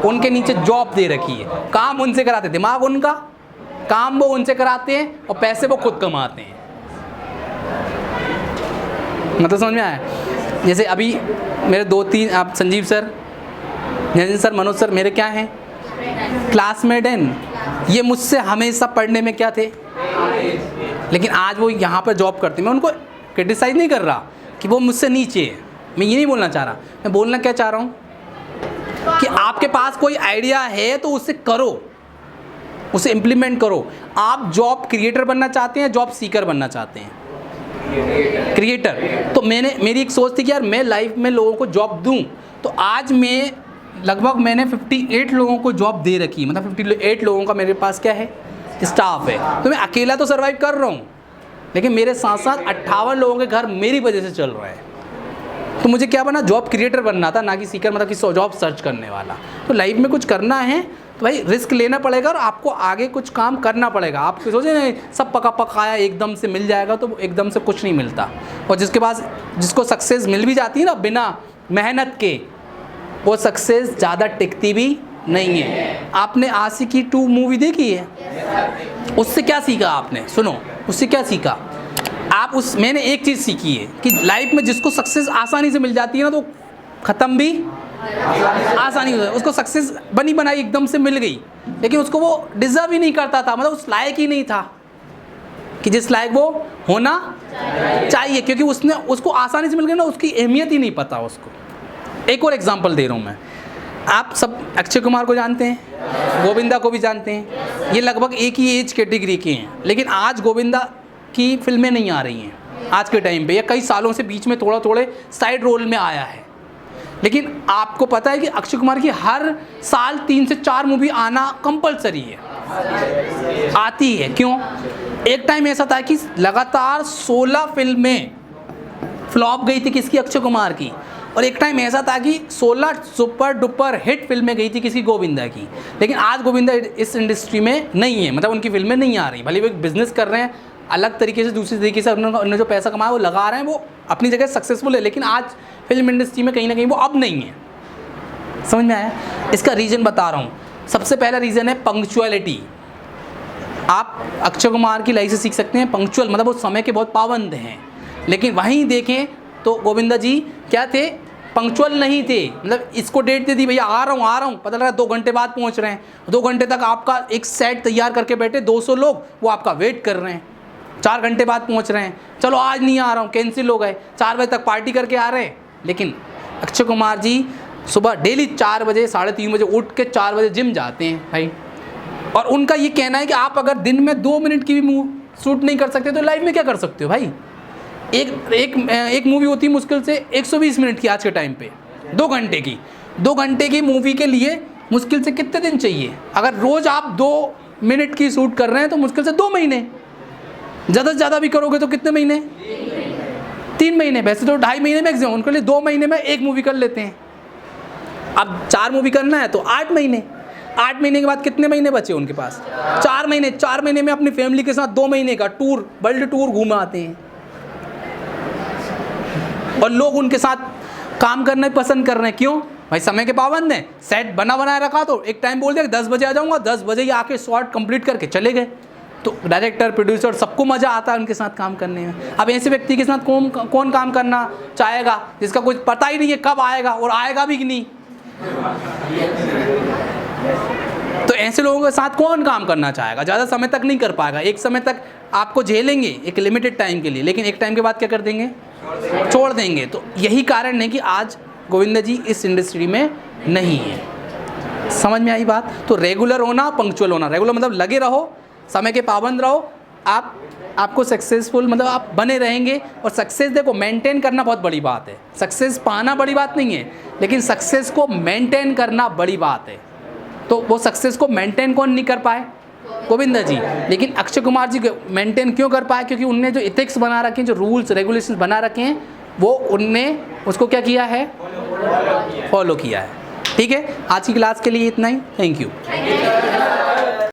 उनके नीचे जॉब दे रखी है, काम उनसे कराते, दिमाग उनका, काम वो उनसे कराते हैं और पैसे वो खुद कमाते हैं। मतलब समझ में आया? जैसे अभी मेरे 2-3 आप Sanjeev sir, Niranjan sir, Manoj sir मेरे क्या हैं, क्लासमेट हैं। ये मुझसे हमेशा पढ़ने में क्या थे, लेकिन आज वो यहाँ पर जॉब करते हैं। मैं उनको क्रिटिसाइज़ नहीं कर रहा कि वो मुझसे नीचे है, मैं ये नहीं बोलना चाह रहा। मैं बोलना क्या चाह रहा हूँ कि आपके पास कोई आइडिया है तो उसे करो, उसे इम्प्लीमेंट करो। आप जॉब क्रिएटर बनना चाहते हैं, जॉब सीकर बनना चाहते हैं? क्रिएटर। तो मेरी एक सोच थी कि यार मैं लाइफ में लोगों को जॉब दूं, तो आज मैंने 58 लोगों को जॉब दे रखी है। मतलब 58 लोगों का मेरे पास क्या है, स्टाफ है। तो मैं अकेला तो सर्वाइव कर रहा हूँ, लेकिन मेरे साथ साथ 58 लोगों के घर मेरी वजह से चल रहा है। तो मुझे क्या बना, जॉब क्रिएटर बनना था, ना कि सीकर, मतलब कि जॉब सर्च करने वाला। तो लाइफ में कुछ करना है तो भाई रिस्क लेना पड़ेगा और आपको आगे कुछ काम करना पड़ेगा। आप सोचे नहीं सब पका पकाया एकदम से मिल जाएगा, तो एकदम से कुछ नहीं मिलता। और जिसको सक्सेस मिल भी जाती है ना बिना मेहनत के, वो सक्सेस ज़्यादा टिकती भी नहीं है। आपने आशिकी 2 मूवी देखी है? उससे क्या सीखा आपने? सुनो, उससे क्या सीखा मैंने एक चीज़ सीखी है कि लाइफ में जिसको सक्सेस आसानी से मिल जाती है ना, तो ख़त्म भी आसानी हो जाए। उसको सक्सेस बनी बनाई एकदम से मिल गई, लेकिन उसको वो डिज़र्व ही नहीं करता था, मतलब उस लायक ही नहीं था कि जिस लायक वो होना चाहिए, क्योंकि उसको आसानी से मिल गया ना, उसकी अहमियत ही नहीं पता उसको। एक और एग्जांपल दे रहा हूँ मैं। आप सब अक्षय कुमार को जानते हैं, गोविंदा को भी जानते हैं, ये लगभग एक ही एज कैटेगरी के हैं, लेकिन आज गोविंदा की फिल्में नहीं आ रही हैं आज के टाइम पे, या कई सालों से बीच में थोड़े साइड रोल में आया है। लेकिन आपको पता है कि अक्षय कुमार की हर साल 3 से 4 मूवी आना कंपलसरी है, आती है। क्यों? एक टाइम ऐसा था कि लगातार 16 फिल्में फ्लॉप गई थी किसकी, अक्षय कुमार की, और एक टाइम ऐसा था कि 16 सुपर डुपर हिट फिल्में गई थी किसी, गोविंदा की। लेकिन आज गोविंदा इस इंडस्ट्री में नहीं है, मतलब उनकी फिल्में नहीं आ रही। भले वो एक बिजनेस कर रहे हैं अलग तरीके से, दूसरी तरीके से उन्होंने जो पैसा कमाया वो लगा रहे हैं, वो अपनी जगह सक्सेसफुल है, लेकिन आज फिल्म इंडस्ट्री में कहीं ना कहीं वो अब नहीं है। समझ में आया? इसका रीज़न बता रहा हूँ। सबसे पहला रीज़न है पंक्चुअलिटी। आप अक्षय कुमार की लाइफ से सीख सकते हैं, पंक्चुअल, मतलब वो समय के बहुत पाबंद हैं। लेकिन वहीं देखें तो गोविंदा जी क्या थे, पंक्चुअल नहीं थे। मतलब इसको डेट दे दी, भैया आ रहा हूँ, पता लगा 2 घंटे बाद पहुँच रहे हैं। 2 घंटे तक आपका एक सेट तैयार करके बैठे 200 लोग, वो आपका वेट कर रहे हैं। 4 घंटे बाद पहुँच रहे हैं, चलो आज नहीं आ रहा हूँ, कैंसिल हो गए। 4 बजे तक पार्टी करके आ रहे हैं। लेकिन अक्षय कुमार जी सुबह डेली 4 बजे, 3:30 बजे उठ के 4 बजे जिम जाते हैं भाई। और उनका ये कहना है कि आप अगर दिन में 2 मिनट की भी शूट नहीं कर सकते तो लाइफ में क्या कर सकते हो भाई। एक मूवी होती है मुश्किल से 120 मिनट की आज के टाइम पे, 2 घंटे की। 2 घंटे की मूवी के लिए मुश्किल से कितने दिन चाहिए? अगर रोज़ आप 2 मिनट की शूट कर रहे हैं तो मुश्किल से 2 महीने, ज़्यादा से ज़्यादा भी करोगे तो कितने महीने? 3 महीने। वैसे तो 2.5 महीने मैक्सिमम, उनके लिए 2 महीने में 1 मूवी कर लेते हैं। अब 4 मूवी करना है तो 8 महीने। 8 महीने के बाद कितने महीने बचे उनके पास? 4 महीने। 4 महीने में अपनी फैमिली के साथ 2 महीने का टूर, वर्ल्ड टूर घूम आते हैं। और लोग उनके साथ काम करना पसंद कर रहे हैं। क्यों भाई? समय के पाबंद हैं। सेट बनाया रखा, तो एक टाइम बोल दिया 10 बजे आ जाऊँगा, 10 बजे ही आके शॉट कंप्लीट करके चले गए। तो डायरेक्टर, प्रोड्यूसर, सबको मज़ा आता है उनके साथ काम करने में। अब ऐसे व्यक्ति के साथ कौन काम करना चाहेगा जिसका कुछ पता ही नहीं है कब आएगा और आएगा भी कि नहीं? तो ऐसे लोगों के साथ कौन काम करना चाहेगा? ज़्यादा समय तक नहीं कर पाएगा। एक समय तक आपको झेलेंगे, एक लिमिटेड टाइम के लिए, लेकिन एक टाइम के बाद क्या कर देंगे? छोड़ देंगे। तो यही कारण है कि आज गोविंदा जी इस इंडस्ट्री में नहीं है। समझ में आई बात? तो रेगुलर होना, पंक्चुअल होना। रेगुलर मतलब लगे रहो, समय के पाबंद रहो, आपको सक्सेसफुल मतलब आप बने रहेंगे। और सक्सेस देखो मेंटेन करना बहुत बड़ी बात है। सक्सेस पाना बड़ी बात नहीं है, लेकिन सक्सेस को मेंटेन करना बड़ी बात है। तो वो सक्सेस को मेंटेन कौन नहीं कर पाए? गोविंदा जी। लेकिन अक्षय कुमार जी मेंटेन क्यों कर पाए? क्योंकि उनने जो इथिक्स बना रखे हैं, जो रूल्स रेगुलेशंस बना रखे हैं, वो उनने उसको क्या किया है? फॉलो किया है। ठीक है, आज की क्लास के लिए इतना ही। Thank you.